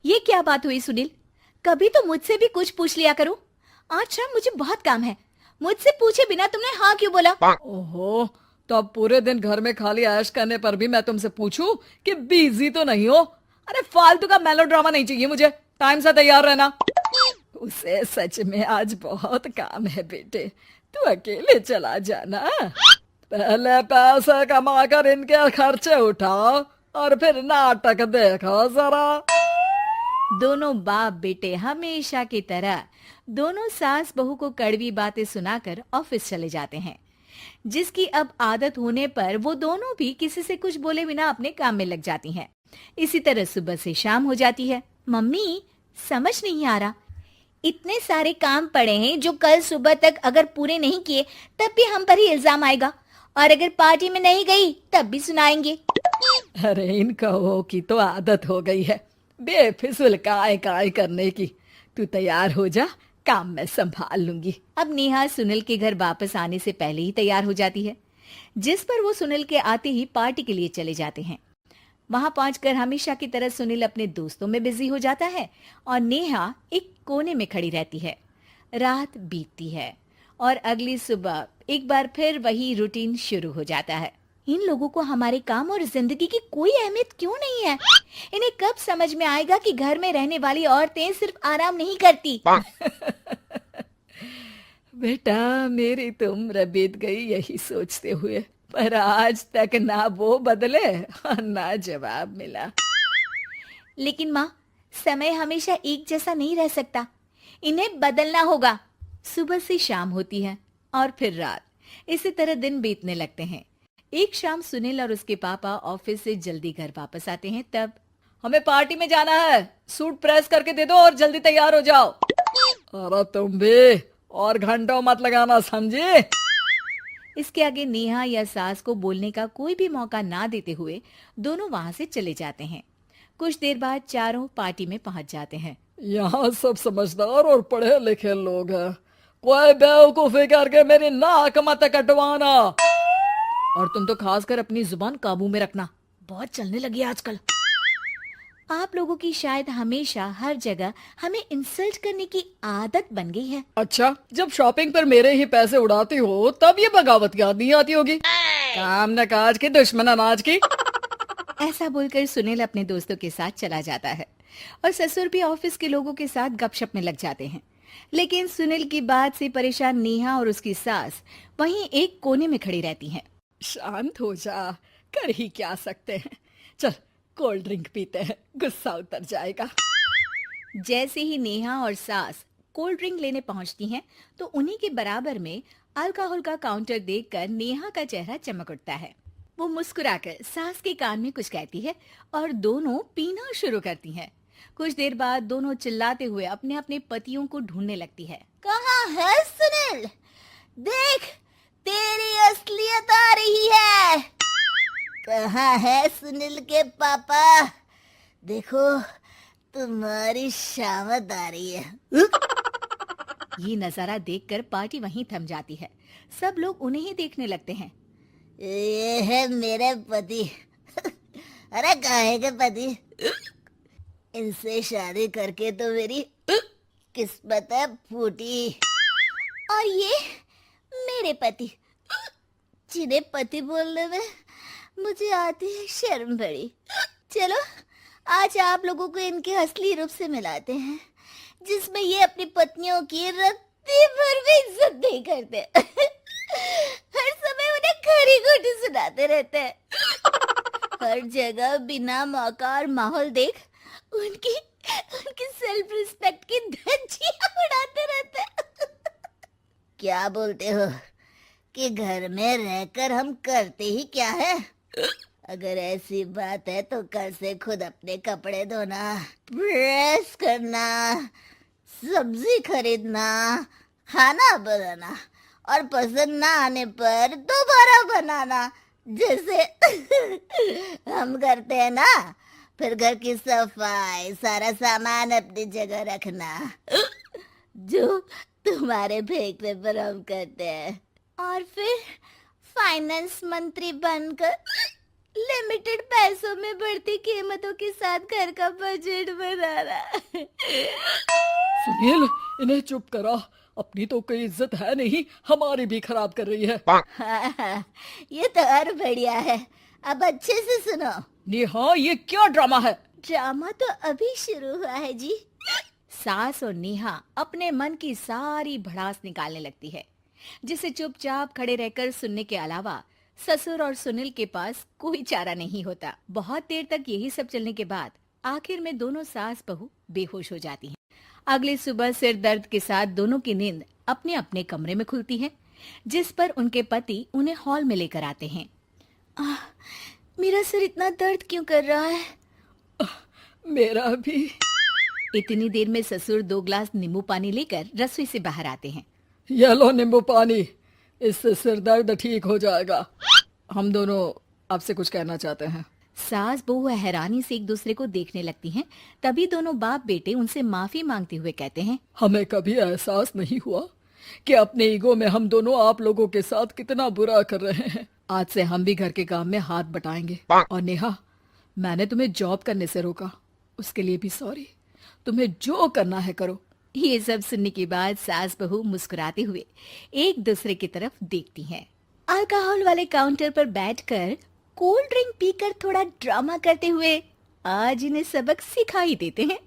ये क्या बात हुई सुनील? कभी तो मुझसे भी कुछ पूछ लिया करो। आज शाम मुझे बहुत काम है। मुझसे पूछे बिना तुमने हाँ क्यों बोला? ओहो, तो अब पूरे दिन घर में खाली ऐश करने पर भी मैं तुमसे पूछूं कि बिजी तो नहीं हो? अरे फालतू का मेलोड्रामा नहीं चाहिए मुझे। टाइम से तैयार रहना। उसे सच में आज बहुत काम है बेटे, तू अकेले चला जाना। पहले पैसे कमा कर इनके खर्चे उठाओ और फिर नाटक देखो जरा। दोनों बाप बेटे हमेशा की तरह दोनों सास बहू को कड़वी बातें सुनाकर ऑफिस चले जाते हैं, जिसकी अब आदत होने पर वो दोनों भी किसी से कुछ बोले बिना अपने काम में लग जाती हैं। इसी तरह सुबह से शाम हो जाती है। मम्मी, समझ नहीं आ रहा, इतने सारे काम पड़े हैं जो कल सुबह तक अगर पूरे नहीं किए तब भी हम पर ही इल्जाम आएगा, और अगर पार्टी में नहीं गई तब भी सुनाएंगे। अरे इन कहो की तो आदत हो गई है बेफिजुल काय काय करने की। तू तैयार हो जा, काम मैं संभाल लूंगी। अब नेहा सुनील के घर वापस आने से पहले ही तैयार हो जाती है, जिस पर वो सुनील के आते ही पार्टी के लिए चले जाते हैं। वहां पहुंचकर हमेशा की तरह सुनील अपने दोस्तों में बिजी हो जाता है और नेहा एक कोने में खड़ी रहती है। रात बीतती है और अगली सुबह एक बार फिर वही रूटीन शुरू हो जाता है। इन लोगों को हमारे काम और जिंदगी की कोई अहमियत क्यों नहीं है? इन्हें कब समझ में आएगा कि घर में रहने वाली औरतें सिर्फ आराम नहीं करती। बेटा मेरी तो उम्र बीत गई यही सोचते हुए, पर आज तक ना वो बदले और ना जवाब मिला। लेकिन माँ, समय हमेशा एक जैसा नहीं रह सकता, इन्हें बदलना होगा। सुबह से शाम होती है और फिर रात। इसी तरह दिन बीतने लगते हैं। एक शाम सुनील और उसके पापा ऑफिस से जल्दी घर वापस आते हैं। तब हमें पार्टी में जाना है, सूट प्रेस करके दे दो और जल्दी तैयार हो जाओ। अरे तुम भी और घंटों मत लगाना, समझे? इसके आगे नेहा या सास को बोलने का कोई भी मौका ना देते हुए दोनों वहां से चले जाते हैं। कुछ देर बाद चारों पार्टी में पहुंच जाते हैं। यहाँ सब समझदार और पढ़े लिखे लोग हैं, कोई बेवकूफी करके मेरी नाक मत कटवाना। और तुम तो खासकर अपनी जुबान काबू में रखना, बहुत चलने लगी है आजकल। आप लोगों की शायद हमेशा हर जगह हमें इंसल्ट करने की आदत बन गई है। अच्छा, जब शॉपिंग पर मेरे ही पैसे उड़ाती हो तब ये बगावत याद नहीं आती होगी। काम न काज की, दुश्मन अनाज की। ऐसा बोलकर सुनील अपने दोस्तों के साथ चला जाता है और ससुर भी ऑफिस के लोगों के साथ गपशप में लग जाते हैं। लेकिन सुनील की बात से परेशान नेहा और उसकी सास वहीं एक कोने में खड़ी रहती हैं। शांत हो जा, कर ही क्या सकते हैं। चल कोल्ड ड्रिंक पीते हैं, गुस्सा उतर जाएगा। जैसे ही नेहा और सास कोल्ड ड्रिंक लेने पहुंचती हैं, तो उन्हीं के बराबर में अल्कोहल का काउंटर देखकर नेहा का चेहरा चमक उठता है। वो मुस्कुराकर सास के कान में कुछ कहती है और दोनों पीना शुरू करती हैं। कुछ देर बाद दोनों चिल्लाते हुए अपने अपने पतियों को ढूंढने लगती है। कहाँ है सुनील? देख, तेरी असलियत आ रही है। कहाँ है सुनील के पापा? देखो, तुम्हारी शामत आ रही है। ये नजारा देखकर पार्टी वहीं थम जाती है। सब लोग उन्हें ही देखने लगते हैं। ये है मेरे पति। अरे काहे के पति? इनसे शादी करके तो मेरी किस्मत है फूटी। और ये मेरे पति, जिन्हें पति बोलने में मुझे आती है शर्म बड़ी। चलो आज आप लोगों को इनके असली रूप से मिलाते हैं, जिसमें ये अपनी पत्नियों की रत्ती भर भी इज्जत नहीं करते। हर समय उन्हें खरी खोटी सुनाते रहते हैं। हर जगह बिना मौका और माहौल देख उनकी उनकी सेल्फ रिस्पेक्ट की धज्जियां उड़ाते रहते हैं। क्या बोलते हो कि घर में रहकर हम करते ही क्या है? अगर ऐसी बात है तो कल से खुद अपने कपड़े धोना, प्रेस करना, सब्जी खरीदना, खाना बनाना और पसंद ना आने पर दोबारा बनाना, जैसे हम करते हैं ना। फिर घर की सफाई, सारा सामान अपनी जगह रखना, जो तुम्हारे फेंकने पर हम करते हैं। और फिर फाइनेंस मंत्री बनकर लिमिटेड पैसों में बढ़ती कीमतों के साथ घर का बजट बनाना। सुनील, इन्हें चुप करा। अपनी तो कोई इज्जत है नहीं, हमारी भी खराब कर रही है। हाँ, ये तो और बढ़िया है। अब अच्छे से सुनो। नेहा, ये क्या ड्रामा है? ड्रामा तो अभी शुरू हुआ है जी। सास और नेहा अपने मन की सारी भड़ास निकालने लगती है, जिसे चुपचाप खड़े रहकर सुनने के अलावा ससुर और सुनील के पास कोई चारा नहीं होता। बहुत देर तक यही सब चलने के बाद आखिर में दोनों सास बहू बेहोश हो जाती हैं। अगली सुबह सिर दर्द के साथ दोनों की नींद अपने अपने कमरे में खुलती है, जिस पर उनके पति उन्हें हॉल में लेकर आते हैं। मेरा सिर इतना दर्द क्यों कर रहा है? मेरा भी। इतनी देर में ससुर 2 गिलास नींबू पानी लेकर रसोई से बाहर आते हैं। ये लो नींबू पानी, इससे सिर दर्द ठीक हो जाएगा। हम दोनों आपसे कुछ कहना चाहते हैं। सास बहू हैरानी से एक दूसरे को देखने लगती हैं। तभी दोनों बाप बेटे उनसे माफी मांगते हुए कहते हैं, हमें कभी एहसास नहीं हुआ कि अपने ईगो में हम दोनों आप लोगों के साथ कितना बुरा कर रहे हैं। आज से हम भी घर के काम में हाथ बटाएंगे। और नेहा, मैंने तुम्हें जॉब करने से रोका, उसके लिए भी सॉरी। तुम्हें जो करना है करो। ये सब सुनने के बाद सास बहू मुस्कुराते हुए एक दूसरे की तरफ देखती हैं। अल्कोहल वाले काउंटर पर बैठकर कोल्ड ड्रिंक पीकर थोड़ा ड्रामा करते हुए आज इन्हें सबक सिखा ही देते हैं।